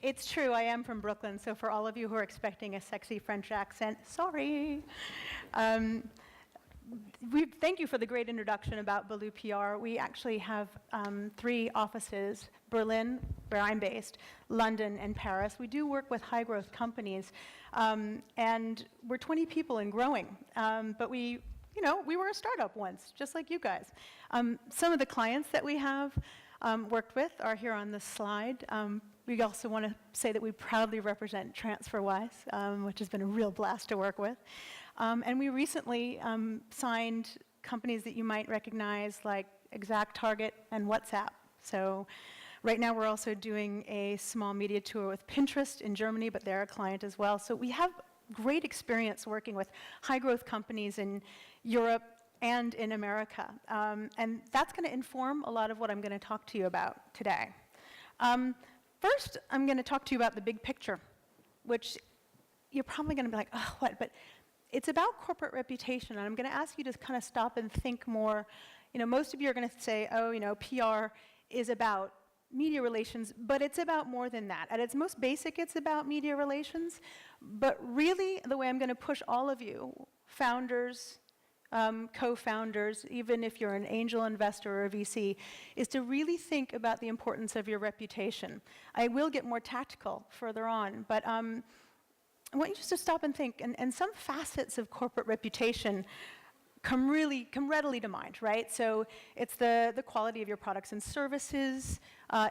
It's true, I am from Brooklyn, so for all of you who are expecting a sexy French accent, sorry. Thank you for the great introduction about Ballou PR. We actually have 3 offices, Berlin, where I'm based, London, and Paris. We do work with high-growth companies, and we're 20 people and growing. But we were a startup once, just like you guys. Some of the clients that we have worked with are here on this slide. We also want to say that we proudly represent TransferWise, which has been a real blast to work with. And we recently signed companies that you might recognize, like ExactTarget and WhatsApp. So right now we're also doing a small media tour with Pinterest in Germany, but they're a client as well. So we have great experience working with high-growth companies in Europe and in America. And that's going to inform a lot of what I'm going to talk to you about today. First, I'm going to talk to you about the big picture, which you're probably going to be like, oh, what? But it's about corporate reputation, and I'm going to ask you to kind of stop and think more. Most of you are going to say, oh, PR is about media relations, but it's about more than that. At its most basic, it's about media relations. But really, the way I'm going to push all of you, founders, co-founders, even if you're an angel investor or a VC, is to really think about the importance of your reputation. I will get more tactical further on, but I want you just to stop and think. And some facets of corporate reputation come readily to mind, right? So it's the quality of your products and services.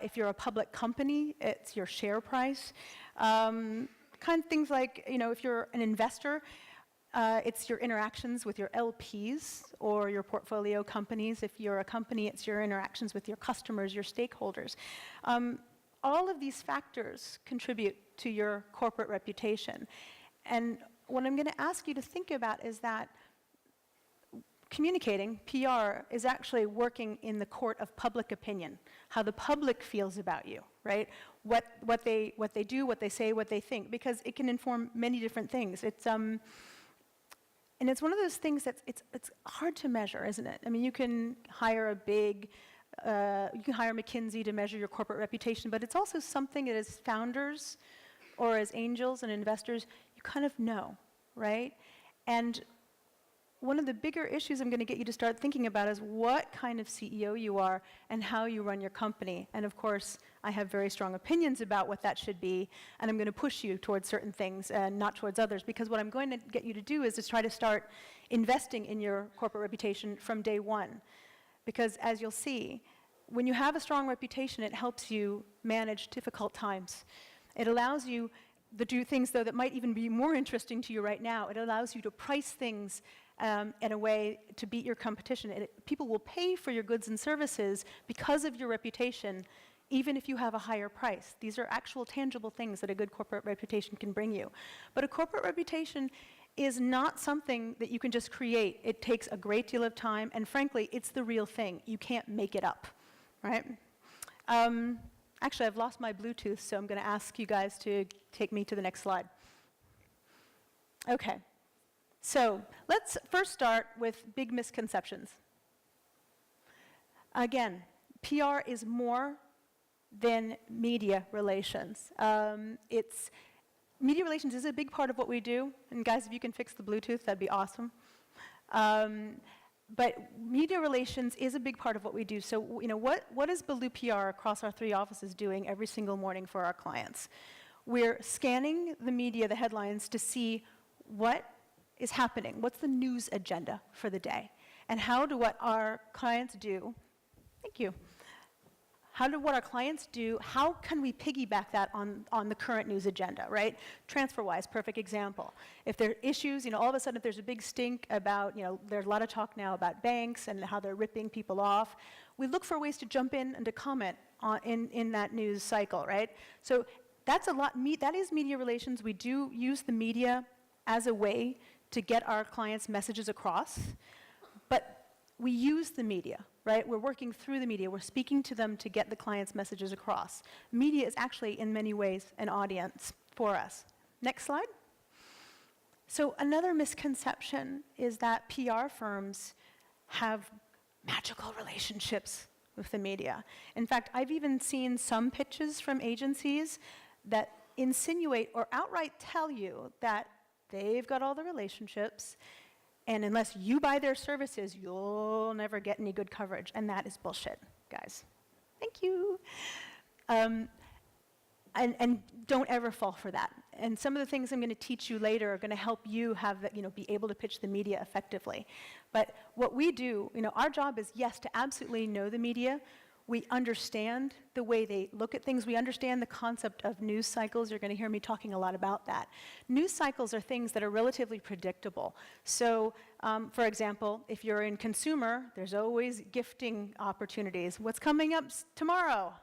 If you're a public company, it's your share price. Kind of things like, if you're an investor, it's your interactions with your LPs or your portfolio companies. If you're a company, it's your interactions with your customers, your stakeholders. All of these factors contribute to your corporate reputation. And what I'm going to ask you to think about is that communicating, PR, is actually working in the court of public opinion, how the public feels about you, right? What they do, what they say, what they think, because it can inform many different things. And it's one of those things that's it's hard to measure, isn't it? I mean, you can hire you can hire McKinsey to measure your corporate reputation, but it's also something that as founders or as angels and investors, you kind of know, right? And one of the bigger issues I'm going to get you to start thinking about is what kind of CEO you are and how you run your company. And of course, I have very strong opinions about what that should be, and I'm going to push you towards certain things and not towards others, because what I'm going to get you to do is to try to start investing in your corporate reputation from day one. Because as you'll see, when you have a strong reputation, it helps you manage difficult times. It allows you to do things, though, that might even be more interesting to you right now. It allows you to price things in a way to beat your competition. People will pay for your goods and services because of your reputation, even if you have a higher price. These are actual tangible things that a good corporate reputation can bring you. But a corporate reputation is not something that you can just create. It takes a great deal of time, and frankly, it's the real thing. You can't make it up, right? Actually, I've lost my Bluetooth, so I'm going to ask you guys to take me to the next slide. Okay. So let's first start with big misconceptions. Again, PR is more than media relations. Media relations is a big part of what we do. And guys, if you can fix the Bluetooth, that'd be awesome. But media relations is a big part of what we do. So what is Ballou PR across our 3 offices doing every single morning for our clients? We're scanning the media, the headlines, to see what is happening. What's the news agenda for the day? And how do what our clients do, thank you, what our clients do, how can we piggyback that on the current news agenda, right? TransferWise, perfect example. If there are issues, all of a sudden if there's a big stink about, there's a lot of talk now about banks and how they're ripping people off, we look for ways to jump in and to comment in that news cycle, right? So that's that is media relations. We do use the media as a way to get our clients' messages across, but we use the media, right? We're working through the media. We're speaking to them to get the clients' messages across. Media is actually, in many ways, an audience for us. Next slide. So another misconception is that PR firms have magical relationships with the media. In fact, I've even seen some pitches from agencies that insinuate or outright tell you that they've got all the relationships, and unless you buy their services, you'll never get any good coverage. And that is bullshit, guys. Thank you. And don't ever fall for that. And some of the things I'm going to teach you later are going to help you have, be able to pitch the media effectively. But what we do, our job is, yes, to absolutely know the media. We understand the way they look at things. We understand the concept of news cycles. You're going to hear me talking a lot about that. News cycles are things that are relatively predictable. So, for example, if you're in consumer, there's always gifting opportunities. What's coming up tomorrow?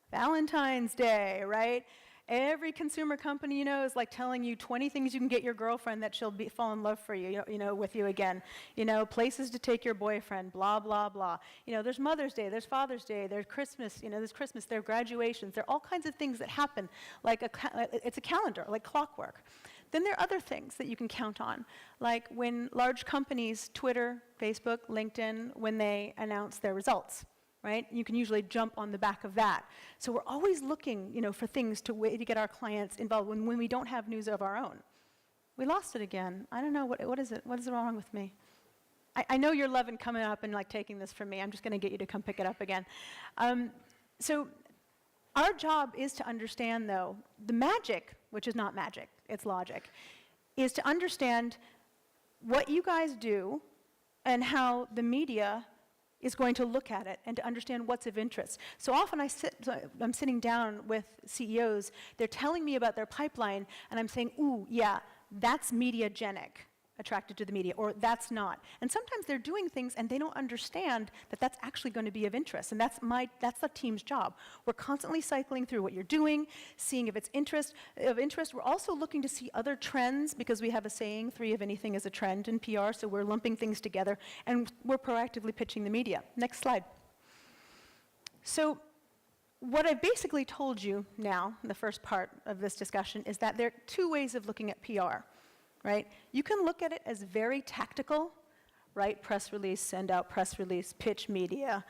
Valentine's Day, right? Every consumer company is like telling you 20 things you can get your girlfriend that she'll fall in love for you, with you again. Places to take your boyfriend, blah, blah, blah. There's Mother's Day, there's Father's Day, there's Christmas, there are graduations. There are all kinds of things that happen, it's a calendar, like clockwork. Then there are other things that you can count on, like when large companies, Twitter, Facebook, LinkedIn, when they announce their results. Right? You can usually jump on the back of that. So we're always looking, for things to get our clients involved when we don't have news of our own. We lost it again. I don't know, what is it? What is wrong with me? I know you're loving coming up and taking this from me. I'm just going to get you to come pick it up again. So our job is to understand, though, the magic, which is not magic, it's logic, is to understand what you guys do and how the media is going to look at it and to understand what's of interest. So often I'm sitting down with CEOs, they're telling me about their pipeline, and I'm saying, ooh, yeah, that's mediagenic, attracted to the media, or that's not. And sometimes they're doing things and they don't understand that that's actually going to be of interest, and that's the team's job. We're constantly cycling through what you're doing, seeing if it's of interest. We're also looking to see other trends, because we have a saying, 3 of anything is a trend in PR, so we're lumping things together, and we're proactively pitching the media. Next slide. So what I've basically told you now, in the first part of this discussion, is that there are 2 ways of looking at PR. Right? You can look at it as very tactical, write press release, send out press release, pitch media,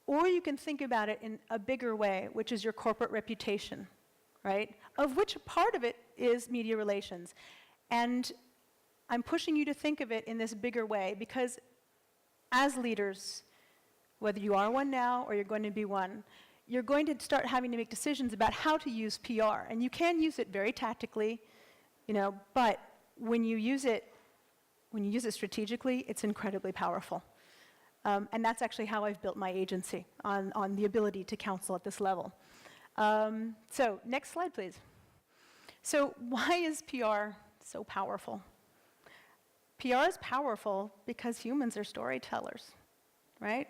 or you can think about it in a bigger way, which is your corporate reputation, right? Of which a part of it is media relations. And I'm pushing you to think of it in this bigger way, because as leaders, whether you are one now or you're going to be one, you're going to start having to make decisions about how to use PR. And you can use it very tactically, but when you use it strategically, it's incredibly powerful. And that's actually how I've built my agency, on the ability to counsel at this level. So next slide, please. So why is PR so powerful? PR is powerful because humans are storytellers, right?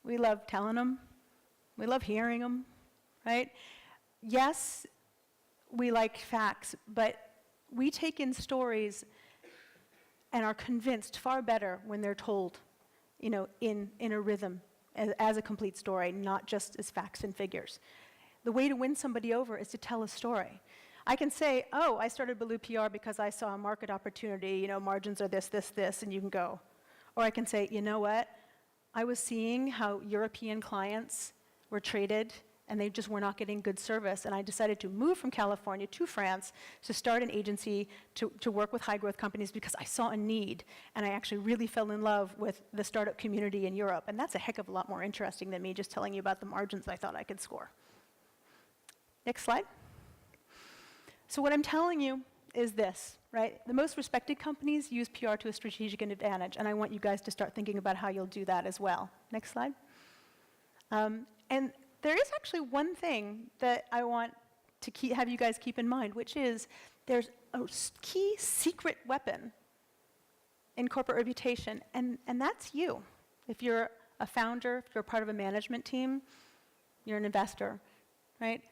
We love telling them. We love hearing them, right? Yes, we like facts, but we take in stories and are convinced far better when they're told, in a rhythm, as a complete story, not just as facts and figures. The way to win somebody over is to tell a story. I can say, oh, I started Ballou PR because I saw a market opportunity, margins are this, this, this, and you can go. Or I can say, you know what? I was seeing how European clients were treated and they just were not getting good service. And I decided to move from California to France to start an agency to work with high growth companies because I saw a need. And I actually really fell in love with the startup community in Europe. And that's a heck of a lot more interesting than me just telling you about the margins I thought I could score. Next slide. So what I'm telling you is this, right? The most respected companies use PR to a strategic advantage. And I want you guys to start thinking about how you'll do that as well. Next slide. And there is actually one thing that I want to have you guys keep in mind, which is there's a key secret weapon in corporate reputation, and that's you. If you're a founder, if you're part of a management team, you're an investor, right?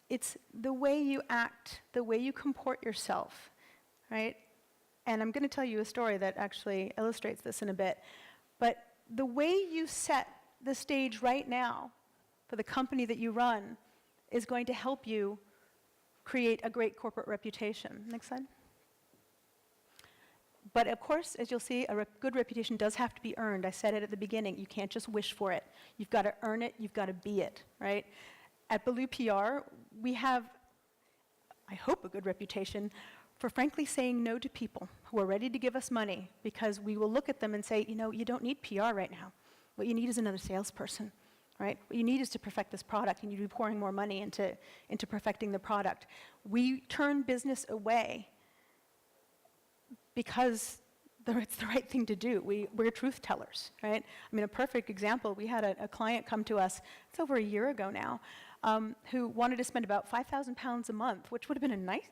It's the way you act, the way you comport yourself, right? And I'm going to tell you a story that actually illustrates this in a bit. But the way you set the stage right now for the company that you run is going to help you create a great corporate reputation. Next slide. But of course, as you'll see, a good reputation does have to be earned. I said it at the beginning. You can't just wish for it. You've got to earn it. You've got to be it, right? At Ballou PR, we have I hope, a good reputation for frankly saying no to people who are ready to give us money, because we will look at them and say, you don't need PR right now. What you need is another salesperson, right? What you need is to perfect this product. You need to be pouring more money into perfecting the product. We turn business away because it's the right thing to do. We're truth tellers, right? I mean, a perfect example, we had a client come to us, it's over a year ago now, who wanted to spend about 5,000 pounds a month, which would have been a nice,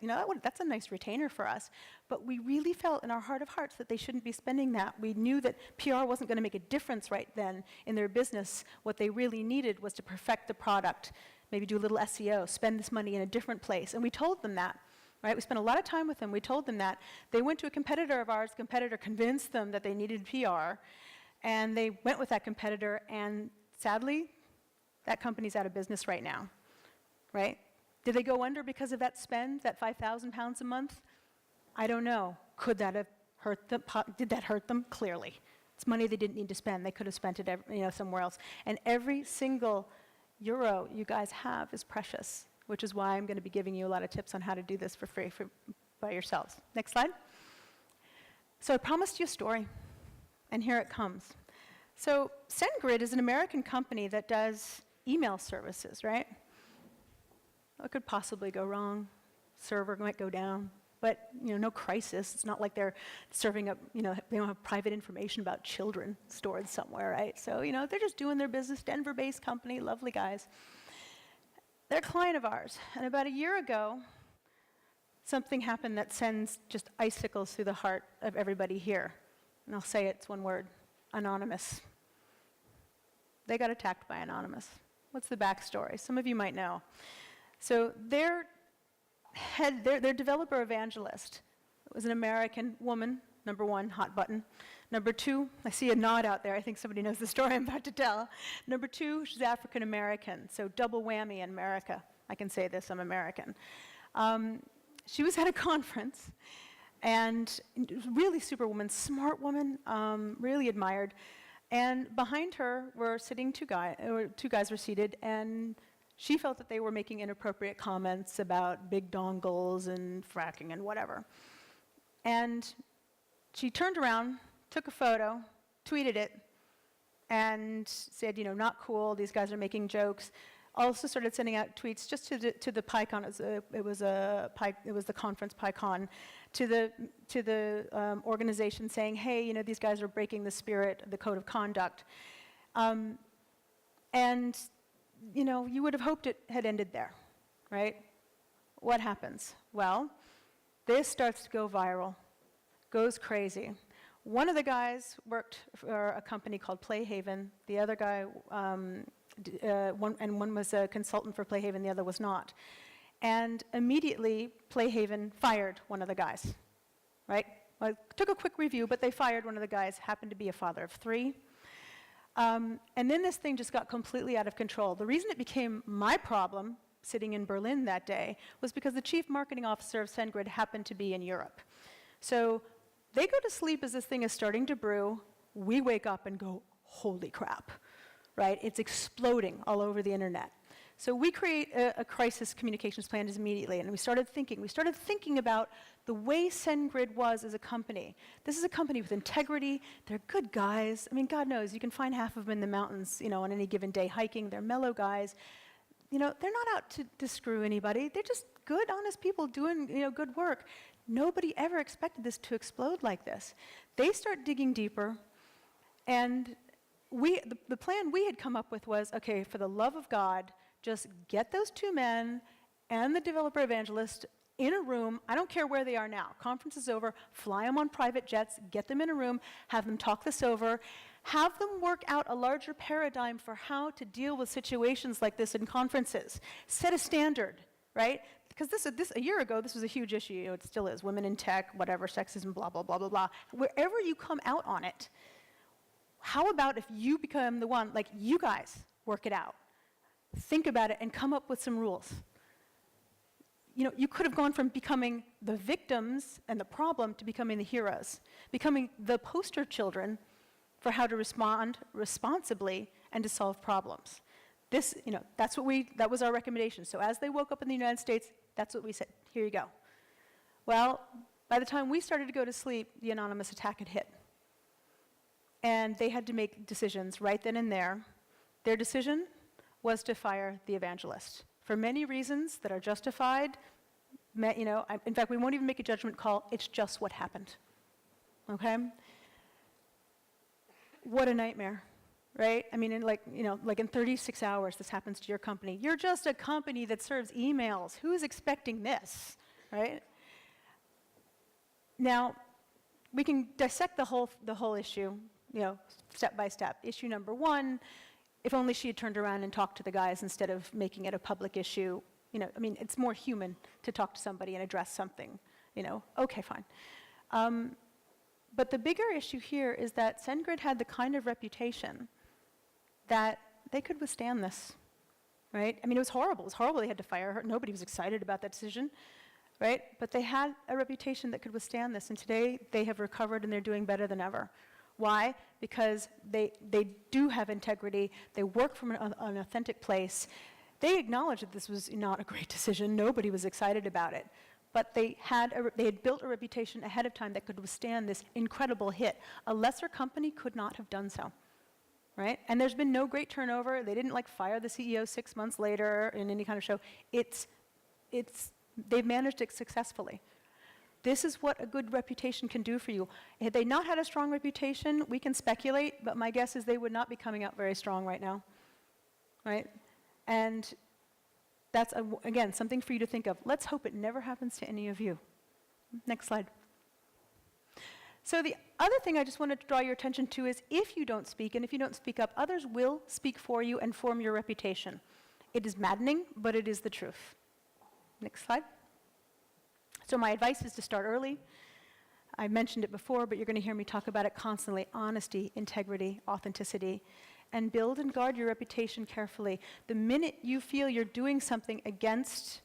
that's a nice retainer for us. But we really felt in our heart of hearts that they shouldn't be spending that. We knew that PR wasn't going to make a difference right then in their business. What they really needed was to perfect the product, maybe do a little SEO, spend this money in a different place. And we told them that. Right? We spent a lot of time with them. We told them that. They went to a competitor of ours. The competitor convinced them that they needed PR. And they went with that competitor. And sadly, that company's out of business right now. Right? Did they go under because of that spend, that 5,000 pounds a month? I don't know. Could that have hurt them? Did that hurt them? Clearly. It's money they didn't need to spend. They could have spent it somewhere else. And every single euro you guys have is precious, which is why I'm going to be giving you a lot of tips on how to do this for free by yourselves. Next slide. So I promised you a story, and here it comes. So SendGrid is an American company that does email services, right? What could possibly go wrong? Server might go down, but no crisis. It's not like they're serving up, they don't have private information about children stored somewhere, right? So, they're just doing their business, Denver-based company, lovely guys. They're a client of ours, and about a year ago, something happened that sends just icicles through the heart of everybody here. And I'll say it's one word: anonymous. They got attacked by Anonymous. What's the backstory? Some of you might know. So their developer evangelist was an American woman, number one, hot button. Number two, I see a nod out there. I think somebody knows the story I'm about to tell. Number two, she's African American, so double whammy in America. I can say this, I'm American. She was at a conference, and really superwoman, smart woman, really admired. And behind her were sitting two guys were seated, and she felt that they were making inappropriate comments about big dongles and fracking and whatever. And she turned around, took a photo, tweeted it, and said, not cool, these guys are making jokes. Also started sending out tweets just to the PyCon, it was the conference PyCon, to the organization saying, hey, these guys are breaking the spirit of the code of conduct. And, you would have hoped it had ended there, right? What happens? Well, this starts to go viral, goes crazy. One of the guys worked for a company called Playhaven. The other guy, one was a consultant for Playhaven, the other was not. And immediately, Playhaven fired one of the guys, right? Well, it took a quick review, but they fired one of the guys, happened to be a father of 3. And then this thing just got completely out of control. The reason it became my problem, sitting in Berlin that day, was because the chief marketing officer of SendGrid happened to be in Europe. So they go to sleep as this thing is starting to brew. We wake up and go, holy crap, right? It's exploding all over the internet. So we create a crisis communications plan immediately, and we started thinking about the way SendGrid was as a company. This is a company with integrity. They're good guys. I mean, God knows, you can find half of them in the mountains, on any given day hiking. They're mellow guys. They're not out to screw anybody. They're just good, honest people doing, good work. Nobody ever expected this to explode like this. They start digging deeper, and the plan we had come up with was, okay, for the love of God, just get those 2 men and the developer evangelist in a room. I don't care where they are now. Conference is over. Fly them on private jets. Get them in a room. Have them talk this over. Have them work out a larger paradigm for how to deal with situations like this in conferences. Set a standard, right? Because a year ago, this was a huge issue. It still is. Women in tech, whatever, sexism, blah, blah, blah, blah, blah. Wherever you come out on it, how about if you become the one, like you guys, work it out. Think about it and come up with some rules. You could have gone from becoming the victims and the problem to becoming the heroes, becoming the poster children for how to respond responsibly and to solve problems. That was our recommendation. So as they woke up in the United States, That's what we said. Here you go. Well, by the time we started to go to sleep, the anonymous attack had hit. And they had to make decisions right then and there. Their decision was to fire the evangelist for many reasons that are justified. In fact, we won't even make a judgment call. It's just what happened. Okay? What a nightmare, right? I mean, in 36 hours, this happens to your company. You're just a company that serves emails. Who's expecting this, right? Now, we can dissect the whole issue, step by step. Issue number one, if only she had turned around and talked to the guys instead of making it a public issue. It's more human to talk to somebody and address something. Okay, fine. But the bigger issue here is that SendGrid had the kind of reputation that they could withstand this, right? I mean, it was horrible. It was horrible they had to fire her. Nobody was excited about that decision, right? But they had a reputation that could withstand this, and today they have recovered and they're doing better than ever. Why? Because they do have integrity. They work from an authentic place. They acknowledge that this was not a great decision. Nobody was excited about it. But they had built a reputation ahead of time that could withstand this incredible hit. A lesser company could not have done so, right? And there's been no great turnover. They didn't fire the CEO 6 months later in any kind of show. They've managed it successfully. This is what a good reputation can do for you. Had they not had a strong reputation, we can speculate, but my guess is they would not be coming out very strong right now, right? And that's, again, something for you to think of. Let's hope it never happens to any of you. Next slide. So the other thing I just wanted to draw your attention to is if you don't speak, and if you don't speak up, others will speak for you and form your reputation. It is maddening, but it is the truth. Next slide. So my advice is to start early. I mentioned it before, but you're going to hear me talk about it constantly. Honesty, integrity, authenticity. And build and guard your reputation carefully. The minute you feel you're doing something against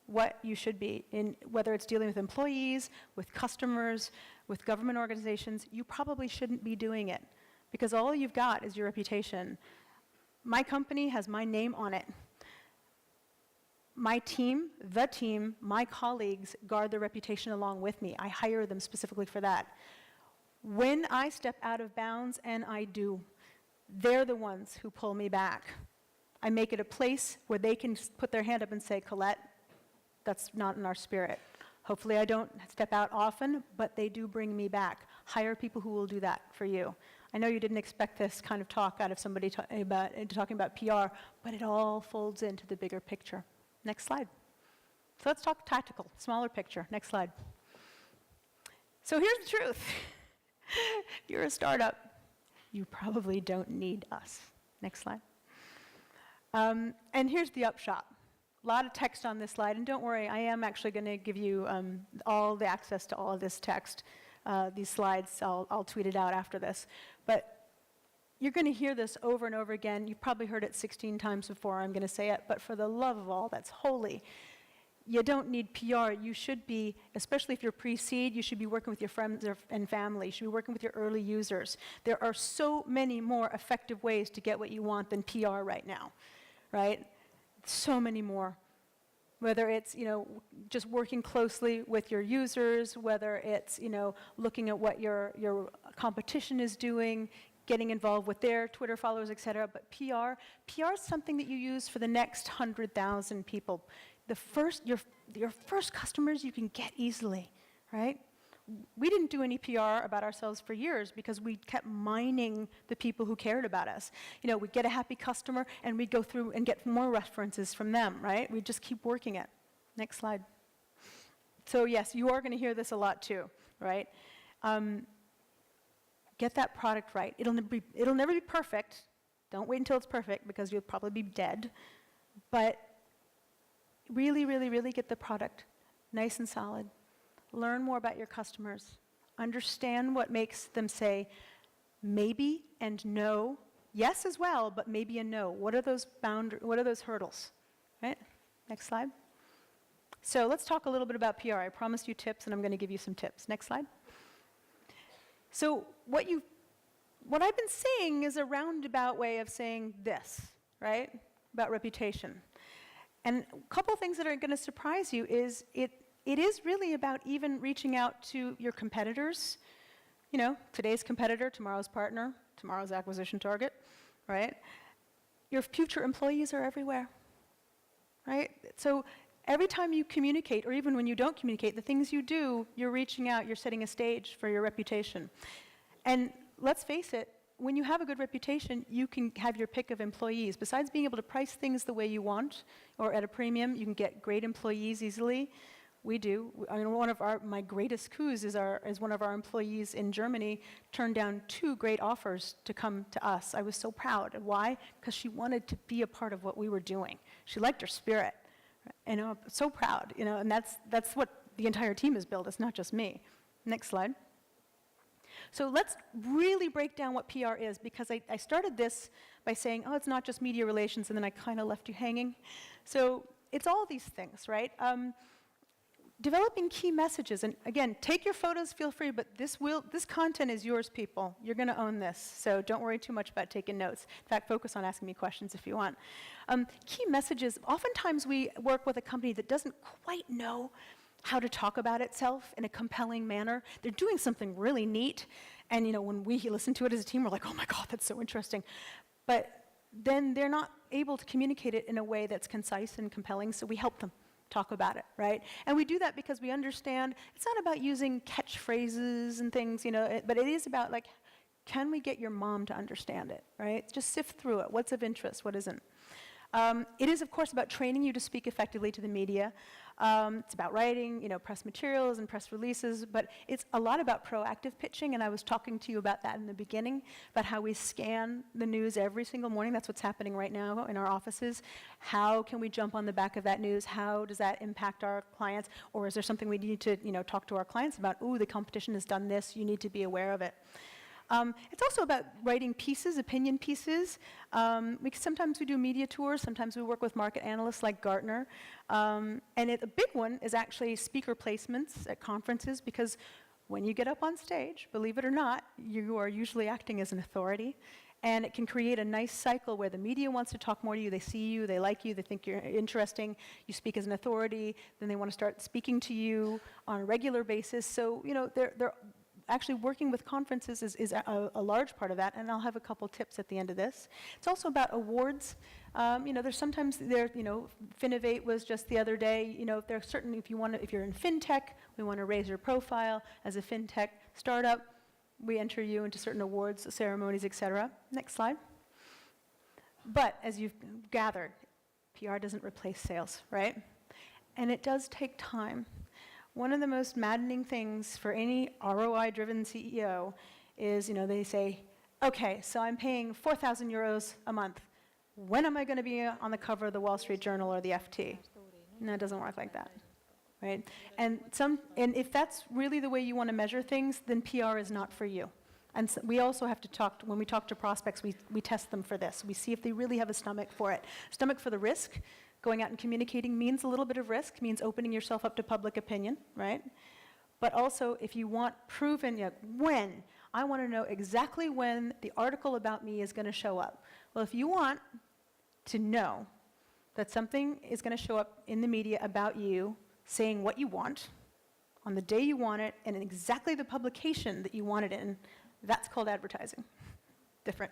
what you should be, whether it's dealing with employees, with customers, with government organizations, you probably shouldn't be doing it because all you've got is your reputation. My company has my name on it. My team, my colleagues guard their reputation along with me. I hire them specifically for that. When I step out of bounds, and I do, they're the ones who pull me back. I make it a place where they can put their hand up and say, Colette, that's not in our spirit. Hopefully I don't step out often, but they do bring me back. Hire people who will do that for you. I know you didn't expect this kind of talk out of somebody talking about PR, but it all folds into the bigger picture. Next slide. So let's talk tactical, smaller picture. Next slide. So here's the truth. You're a startup. You probably don't need us. Next slide. And here's the upshot. A lot of text on this slide, and don't worry, I am actually going to give you all the access to all of this text. These slides, I'll tweet it out after this. But you're going to hear this over and over again. You've probably heard it 16 times before I'm going to say it, but for the love of all that's holy, you don't need PR. You should be, especially if you're pre-seed, you should be working with your friends and family. You should be working with your early users. There are so many more effective ways to get what you want than PR right now, right? So many more. Whether it's, just working closely with your users, whether it's, looking at what your competition is doing, getting involved with their Twitter followers, et cetera. But PR is something that you use for the next 100,000 people. Your first customers you can get easily, right? We didn't do any PR about ourselves for years because we kept mining the people who cared about us. We'd get a happy customer and we'd go through and get more references from them, right? We'd just keep working it. Next slide. So yes, you are going to hear this a lot too, right? Get that product right. It'll never be perfect. Don't wait until it's perfect because you'll probably be dead. But really, really, really get the product nice and solid. Learn more about your customers. Understand what makes them say maybe and no. Yes as well, but maybe and no. What are those hurdles? Right? Next slide. So let's talk a little bit about PR. I promised you tips, and I'm going to give you some tips. Next slide. So what I've been saying is a roundabout way of saying this, right? About reputation. And a couple things that are going to surprise you is it is really about even reaching out to your competitors. You know, today's competitor, tomorrow's partner, tomorrow's acquisition target, right? Your future employees are everywhere, right? So every time you communicate, or even when you don't communicate, the things you do, you're reaching out, you're setting a stage for your reputation. And let's face it, when you have a good reputation, you can have your pick of employees. Besides being able to price things the way you want, or at a premium, you can get great employees easily. We do. I mean, one of my greatest coups is one of our employees in Germany turned down 2 great offers to come to us. I was so proud. Why? Because she wanted to be a part of what we were doing. She liked our spirit. And I'm so proud, you know, and that's what the entire team is built. It's not just me. Next slide. So let's really break down what PR is, because I started this by saying, oh, it's not just media relations, and then I kind of left you hanging. So it's all these things, right? Developing key messages, and again, take your photos, feel free, but this content is yours, people. You're going to own this, so don't worry too much about taking notes. In fact, focus on asking me questions if you want. Key messages, oftentimes we work with a company that doesn't quite know how to talk about itself in a compelling manner. They're doing something really neat, and you know, when we listen to it as a team, we're like, oh my God, that's so interesting. But then they're not able to communicate it in a way that's concise and compelling, so we help them talk about it, right? And we do that because we understand it's not about using catchphrases and things, you know, but it is about, like, can we get your mom to understand it, right? Just sift through it. What's of interest, what isn't? It is, of course, about training you to speak effectively to the media. It's about writing, you know, press materials and press releases, but it's a lot about proactive pitching, and I was talking to you about that in the beginning, about how we scan the news every single morning. That's what's happening right now in our offices. How can we jump on the back of that news? How does that impact our clients? Or is there something we need to, you know, talk to our clients about? Ooh, the competition has done this. You need to be aware of it. It's also about writing pieces, opinion pieces. Sometimes we do media tours. Sometimes we work with market analysts like Gartner. And a big one is actually speaker placements at conferences, because when you get up on stage, believe it or not, you are usually acting as an authority. And it can create a nice cycle where the media wants to talk more to you. They see you, they like you, they think you're interesting. You speak as an authority. Then they want to start speaking to you on a regular basis. So, you know, they're actually working with conferences is a large part of that, and I'll have a couple tips at the end of this. It's also about awards. You know, there's sometimes you know, Finovate was just the other day. You know, there are certain, if you're in fintech, we want to raise your profile as a fintech startup. We enter you into certain awards, ceremonies, etc. Next slide. But as you've gathered, PR doesn't replace sales, right? And it does take time. One of the most maddening things for any ROI-driven CEO is, you know, they say, okay, so I'm paying 4,000 euros a month. When am I going to be on the cover of the Wall Street Journal or the FT? No, it doesn't work like that, right? And if that's really the way you want to measure things, then PR is not for you. And so we also have to when we talk to prospects, we test them for this. We see if they really have a stomach for it. Stomach for the risk. Going out and communicating means a little bit of risk, means opening yourself up to public opinion, right? But also, if you want proven, you know, I want to know exactly when the article about me is going to show up. Well, if you want to know that something is going to show up in the media about you, saying what you want, on the day you want it, and in exactly the publication that you want it in, that's called advertising. Different.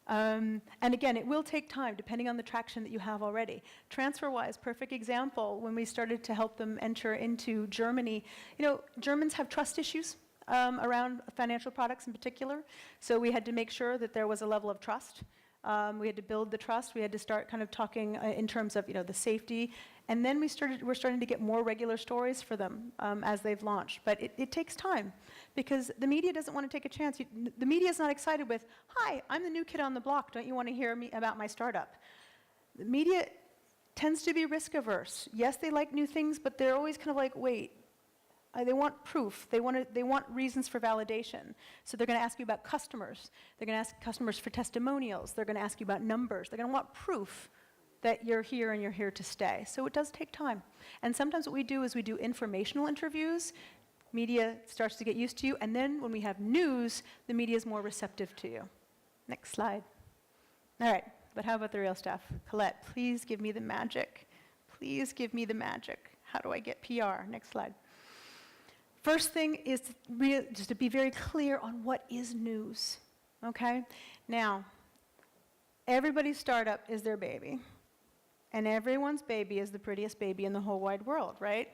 And again, it will take time, depending on the traction that you have already. TransferWise, perfect example, when we started to help them enter into Germany. You know, Germans have trust issues around financial products in particular, so we had to make sure that there was a level of trust. We had to build the trust. We had to start kind of talking in terms of, you know, the safety. And then we're starting to get more regular stories for them as they've launched. But it takes time, because the media doesn't want to take a chance. The media is not excited with, hi, I'm the new kid on the block. Don't you want to hear me about my startup? The media tends to be risk averse. Yes, they like new things, but they're always kind of like, wait. They want proof. They want reasons for validation. So they're going to ask you about customers. They're going to ask customers for testimonials. They're going to ask you about numbers. They're going to want proof that you're here and you're here to stay. So it does take time. And sometimes what we do is we do informational interviews. Media starts to get used to you. And then when we have news, the media is more receptive to you. Next slide. All right. but how about the real stuff? Colette, please give me the magic. Please give me the magic. How do I get PR? Next slide. First thing is just to be very clear on what is news, okay? Now, everybody's startup is their baby, and everyone's baby is the prettiest baby in the whole wide world, right?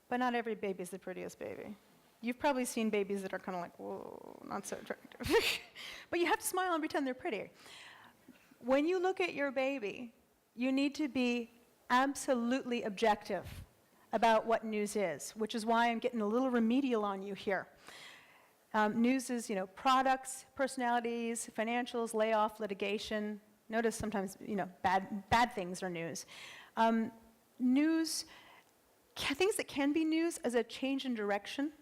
But not every baby is the prettiest baby. You've probably seen babies that are kind of like, whoa, not so attractive. But you have to smile and pretend they're pretty. When you look at your baby, you need to be absolutely objective about what news is, which is why I'm getting a little remedial on you here. News is, products, personalities, financials, layoff, litigation. Notice sometimes, bad things are news. News, things that can be news as a change in direction.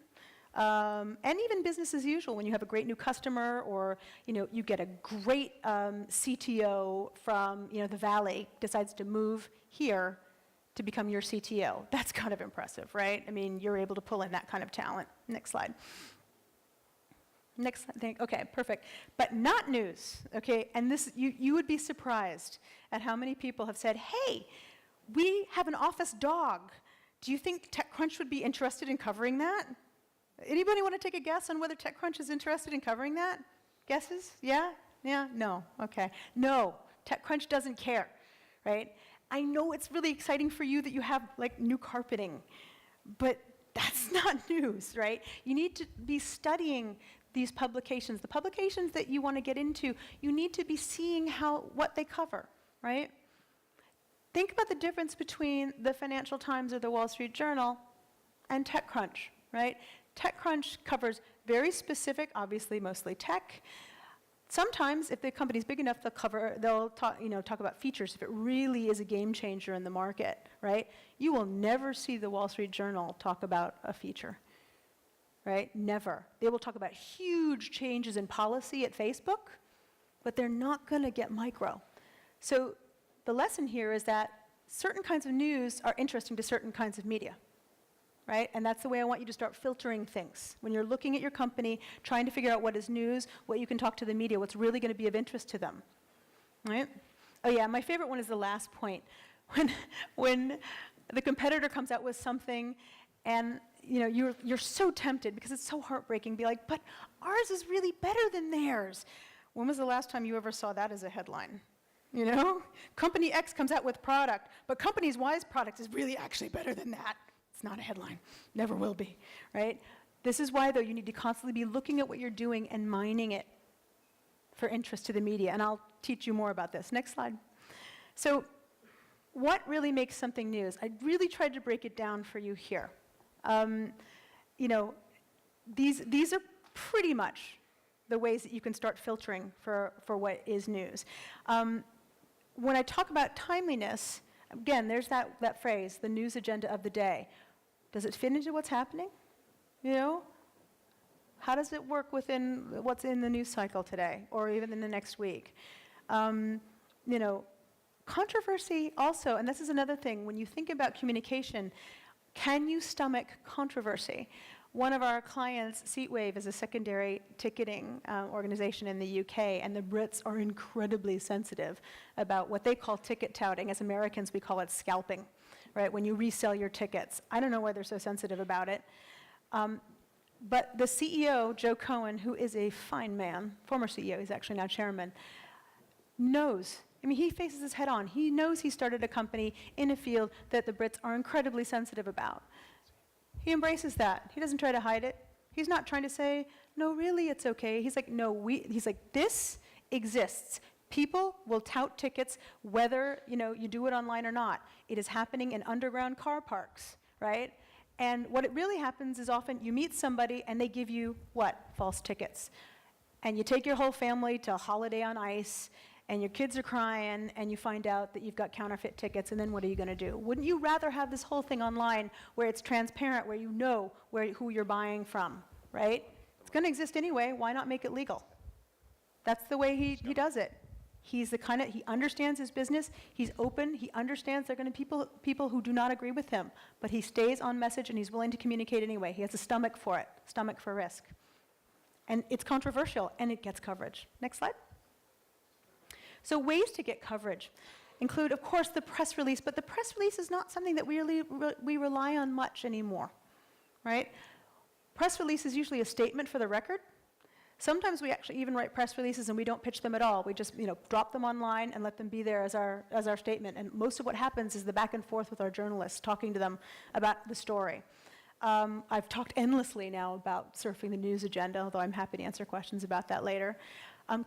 And even business as usual, when you have a great new customer or, you get a great CTO from, the Valley, decides to move here to become your CTO. That's kind of impressive, right? I mean, you're able to pull in that kind of talent. Next slide. Next thing, okay, perfect. But not news, okay? And this, you would be surprised at how many people have said, hey, we have an office dog. Do you think TechCrunch would be interested in covering that? Anybody want to take a guess on whether TechCrunch is interested in covering that? Guesses? Yeah? Yeah? No? Okay. No, TechCrunch doesn't care, right? I know it's really exciting for you that you have, new carpeting, but that's not news, right? You need to be studying these publications. The publications that you want to get into, you need to be seeing what they cover, right? Think about the difference between the Financial Times or the Wall Street Journal and TechCrunch, right? TechCrunch covers very specific, obviously mostly tech. Sometimes, if the company's big enough, they'll talk about features if it really is a game changer in the market, right? You will never see the Wall Street Journal talk about a feature, right? Never. They will talk about huge changes in policy at Facebook, but they're not going to get micro. So the lesson here is that certain kinds of news are interesting to certain kinds of media. Right? And that's the way I want you to start filtering things. When you're looking at your company, trying to figure out what is news, what you can talk to the media, what's really going to be of interest to them. Right? Oh yeah, my favorite one is the last point. When the competitor comes out with something and you're so tempted because it's so heartbreaking, be like, but ours is really better than theirs. When was the last time you ever saw that as a headline? Company X comes out with product, but company Y's product is really actually better than that. It's not a headline, never will be, right? This is why, though, you need to constantly be looking at what you're doing and mining it for interest to the media, and I'll teach you more about this. Next slide. So what really makes something news? I really tried to break it down for you here. These are pretty much the ways that you can start filtering for what is news. When I talk about timeliness, again, there's that phrase, the news agenda of the day. Does it fit into what's happening? How does it work within what's in the news cycle today, or even in the next week? Controversy also, and this is another thing, when you think about communication, can you stomach controversy? One of our clients, Seatwave, is a secondary ticketing organization in the UK, and the Brits are incredibly sensitive about what they call ticket touting. As Americans, we call it scalping, right? When you resell your tickets. I don't know why they're so sensitive about it. But the CEO, Joe Cohen, who is a fine man, former CEO, he's actually now chairman, knows. He faces this head on. He knows he started a company in a field that the Brits are incredibly sensitive about. He embraces that. He doesn't try to hide it. He's not trying to say, no, really, it's okay. He's like, no, he's like, this exists. People will tout tickets whether, you do it online or not. It is happening in underground car parks, right? And what it really happens is often you meet somebody and they give you, what? False tickets. And you take your whole family to a holiday on ice, and your kids are crying, and you find out that you've got counterfeit tickets, and then what are you going to do? Wouldn't you rather have this whole thing online where it's transparent, where you know who you're buying from, right? It's going to exist anyway. Why not make it legal? That's the way he does it. He's he understands his business. He's open. He understands there are going to be people who do not agree with him, but he stays on message, and he's willing to communicate anyway. He has a stomach for it, stomach for risk. And it's controversial, and it gets coverage. Next slide. So ways to get coverage include, of course, the press release, but the press release is not something that we rely on much anymore, right? Press release is usually a statement for the record. Sometimes we actually even write press releases and we don't pitch them at all. We just drop them online and let them be there as our statement. And most of what happens is the back and forth with our journalists, talking to them about the story. I've talked endlessly now about surfing the news agenda, although I'm happy to answer questions about that later.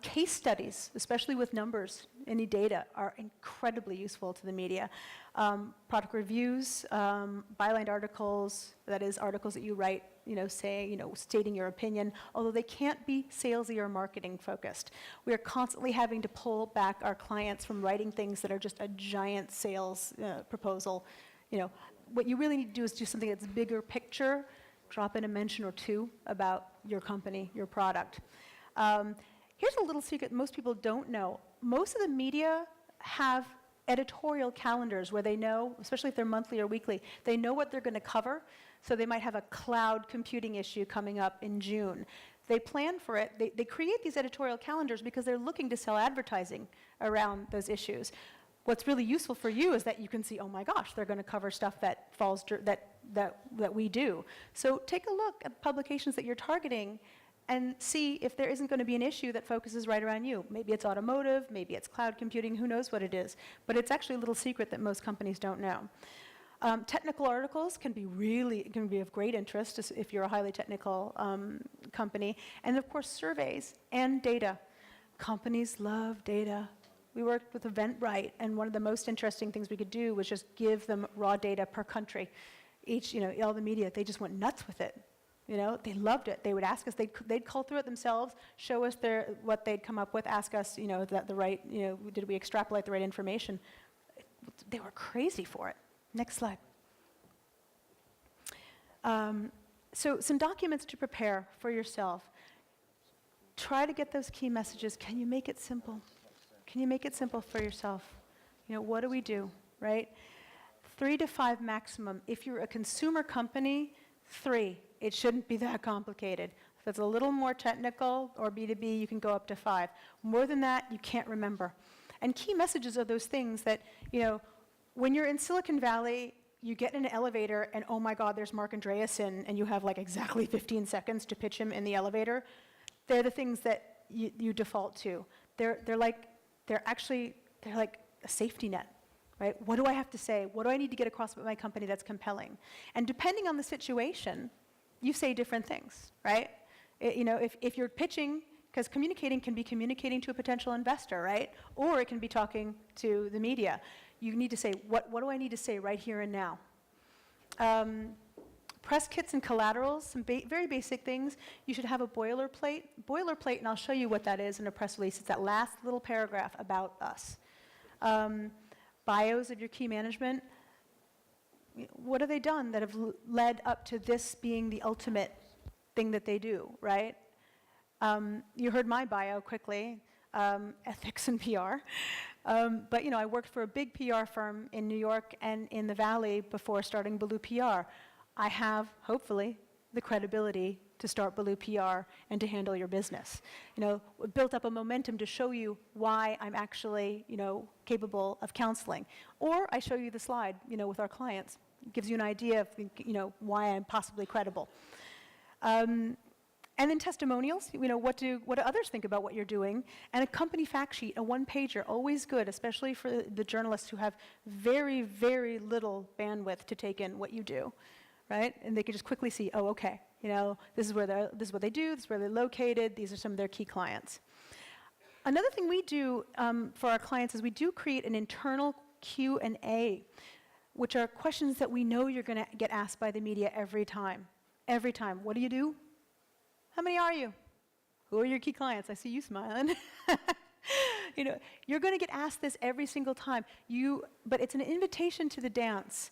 Case studies, especially with numbers, any data, are incredibly useful to the media. Product reviews, byline articles, that is articles that you write, stating your opinion, although they can't be salesy or marketing focused. We are constantly having to pull back our clients from writing things that are just a giant sales proposal. What you really need to do is do something that's bigger picture, drop in a mention or two about your company, your product. Here's a little secret most people don't know. Most of the media have editorial calendars where they know, especially if they're monthly or weekly, they know what they're going to cover. So they might have a cloud computing issue coming up in June. They plan for it. They create these editorial calendars because they're looking to sell advertising around those issues. What's really useful for you is that you can see, oh my gosh, they're going to cover stuff that falls that we do. So take a look at publications that you're targeting and see if there isn't going to be an issue that focuses right around you. Maybe it's automotive, maybe it's cloud computing, who knows what it is. But it's actually a little secret that most companies don't know. Technical articles can be of great interest if you're a highly technical company. And of course, surveys and data. Companies love data. We worked with Eventbrite, and one of the most interesting things we could do was just give them raw data per country. All the media, they just went nuts with it. They loved it. They would ask us, they'd cull through it themselves, show us what they'd come up with, ask us, did we extrapolate the right information? They were crazy for it. Next slide. So some documents to prepare for yourself. Try to get those key messages. Can you make it simple? Can you make it simple for yourself? What do we do, right? 3 to 5 maximum. If you're a consumer company, 3. It shouldn't be that complicated. If it's a little more technical or B2B, you can go up to 5. More than that, you can't remember. And key messages are those things that, when you're in Silicon Valley, you get in an elevator and, oh my God, there's Mark Andreessen, and you have like exactly 15 seconds to pitch him in the elevator. They're the things that you default to. They're like a safety net. Right? What do I have to say? What do I need to get across about my company that's compelling? And depending on the situation, you say different things, right? If you're pitching, because communicating can be communicating to a potential investor, right? Or it can be talking to the media. You need to say, what do I need to say right here and now? Press kits and collaterals, some very basic things. You should have a boilerplate. Boilerplate, and I'll show you what that is in a press release. It's that last little paragraph about us. Bios of your key management. What have they done that have led up to this being the ultimate thing that they do, right? You heard my bio quickly, ethics and PR. But I worked for a big PR firm in New York and in the Valley before starting Ballou PR. I have, hopefully, the credibility to start Ballou PR and to handle your business. Built up a momentum to show you why I'm actually, capable of counseling. Or I show you the slide, with our clients. It gives you an idea of, why I'm possibly credible. And then testimonials, what do others think about what you're doing? And a company fact sheet, a one-pager, always good, especially for the journalists who have very, very little bandwidth to take in what you do, right? And they can just quickly see, oh, okay, this is what they do, this is where they're located, these are some of their key clients. Another thing we do for our clients is we do create an internal Q&A, which are questions that we know you're going to get asked by the media every time. Every time. What do you do? How many are you? Who are your key clients? I see you smiling. You're going to get asked this every single time. But it's an invitation to the dance.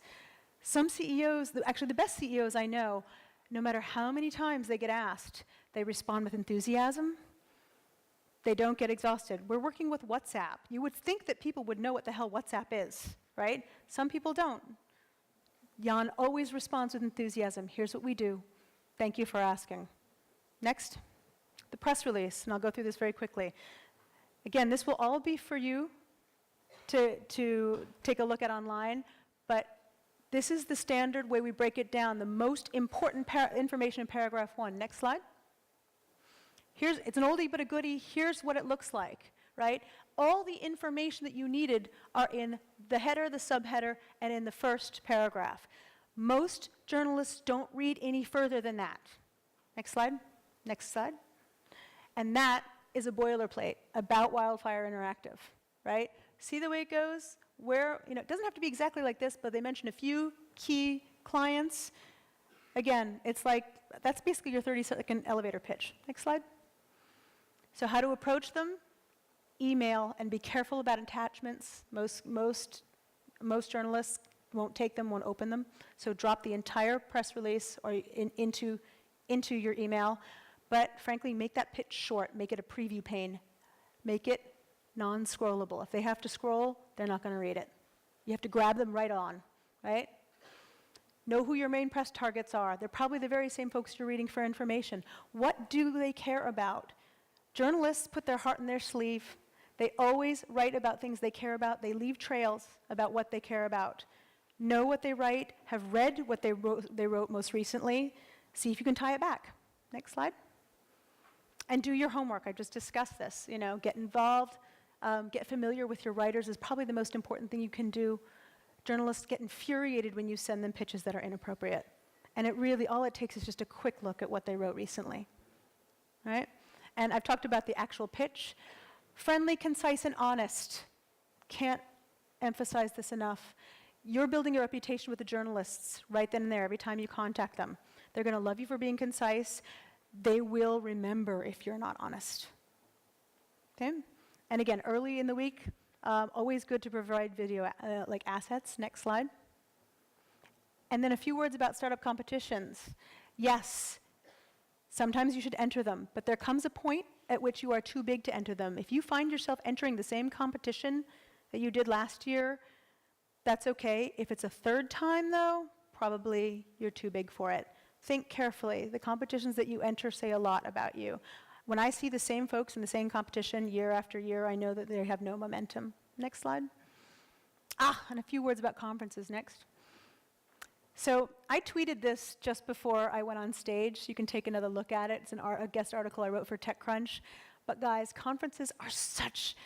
Some CEOs, actually the best CEOs I know, no matter how many times they get asked, they respond with enthusiasm. They don't get exhausted. We're working with WhatsApp. You would think that people would know what the hell WhatsApp is, right? Some people don't. Jan always responds with enthusiasm. Here's what we do. Thank you for asking. Next, the press release, and I'll go through this very quickly. Again, this will all be for you to take a look at online, but this is the standard way we break it down, the most important information in paragraph 1. Next slide. It's an oldie but a goodie. Here's what it looks like, right? All the information that you needed are in the header, the subheader, and in the first paragraph. Most journalists don't read any further than that. Next slide. Next slide. And that is a boilerplate about Wildfire Interactive, right? See the way it goes? It doesn't have to be exactly like this, but they mention a few key clients. Again, it's like, that's basically your 30-second elevator pitch. Next slide. So how to approach them? Email, and be careful about attachments. Most journalists won't take them, won't open them. So drop the entire press release or into your email. But frankly, make that pitch short. Make it a preview pane. Make it non-scrollable. If they have to scroll, they're not going to read it. You have to grab them right on, right? Know who your main press targets are. They're probably the very same folks you're reading for information. What do they care about? Journalists put their heart in their sleeve. They always write about things they care about. They leave trails about what they care about. Know what they write. Have read what they wrote most recently. See if you can tie it back. Next slide. And do your homework. I just discussed this. Get involved. Get familiar with your writers is probably the most important thing you can do. Journalists get infuriated when you send them pitches that are inappropriate. And all it takes is just a quick look at what they wrote recently. Right? And I've talked about the actual pitch. Friendly, concise, and honest. Can't emphasize this enough. You're building a reputation with the journalists right then and there every time you contact them. They're going to love you for being concise. They will remember if you're not honest. Okay? And again, early in the week, always good to provide video like assets. Next slide. And then a few words about startup competitions. Yes, sometimes you should enter them, but there comes a point at which you are too big to enter them. If you find yourself entering the same competition that you did last year, that's okay. If it's a third time, though, probably you're too big for it. Think carefully. The competitions that you enter say a lot about you. When I see the same folks in the same competition year after year, I know that they have no momentum. Next slide. And a few words about conferences. Next. So I tweeted this just before I went on stage. You can take another look at it. It's a guest article I wrote for TechCrunch. But guys, conferences are such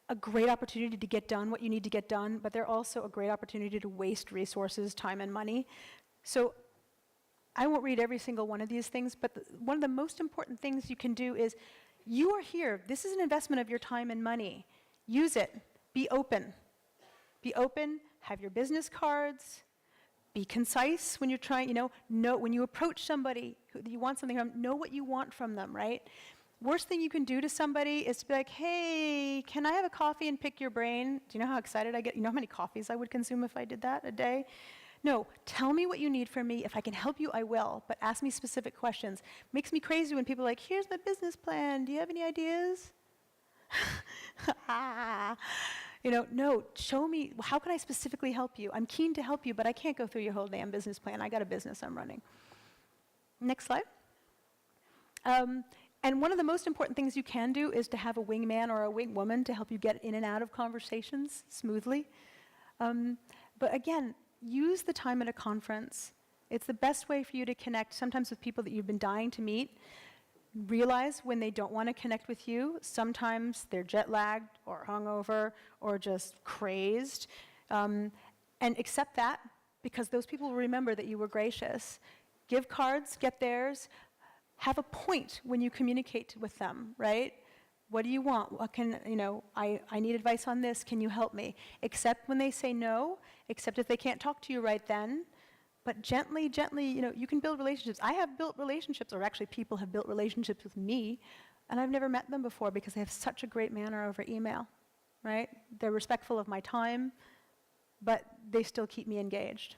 a great opportunity to get done what you need to get done, but they're also a great opportunity to waste resources, time, and money. So I won't read every single one of these things, but one of the most important things you can do is, you are here. This is an investment of your time and money. Use it. Be open. Be open. Have your business cards. Be concise when you're trying, know when you approach somebody who you want something from, know what you want from them, right? Worst thing you can do to somebody is to be like, hey, can I have a coffee and pick your brain? Do you know how excited I get? You know how many coffees I would consume if I did that a day? No, tell me what you need from me. If I can help you, I will, but ask me specific questions. Makes me crazy when people are like, here's my business plan. Do you have any ideas? No, show me, how can I specifically help you? I'm keen to help you, but I can't go through your whole damn business plan. I got a business I'm running. Next slide. And one of the most important things you can do is to have a wingman or a wingwoman to help you get in and out of conversations smoothly. But again, use the time at a conference. It's the best way for you to connect, sometimes with people that you've been dying to meet. Realize when they don't want to connect with you. Sometimes they're jet-lagged or hungover or just crazed. And accept that, because those people will remember that you were gracious. Give cards, get theirs. Have a point when you communicate with them, right? What do you want? What can, I need advice on this. Can you help me? Accept when they say no. Accept if they can't talk to you right then. But gently, you can build relationships. I have built relationships, or actually people have built relationships with me, and I've never met them before because they have such a great manner over email, right? They're respectful of my time, but they still keep me engaged.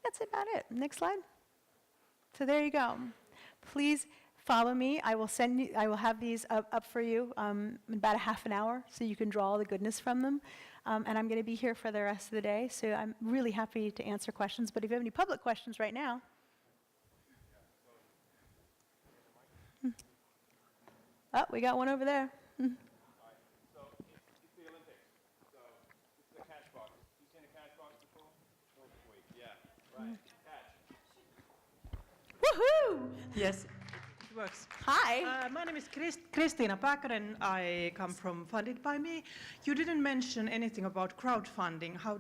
That's about it. Next slide. So there you go. Please follow me. I will have these up for you in about a half an hour so you can draw all the goodness from them. And I'm going to be here for the rest of the day, so I'm really happy to answer questions. But if you have any public questions right now. Oh, we got one over there. Woohoo! Yes, it works. Hi. My name is Kristiina Päkkänen. I come from Funded by Me. You didn't mention anything about crowdfunding. How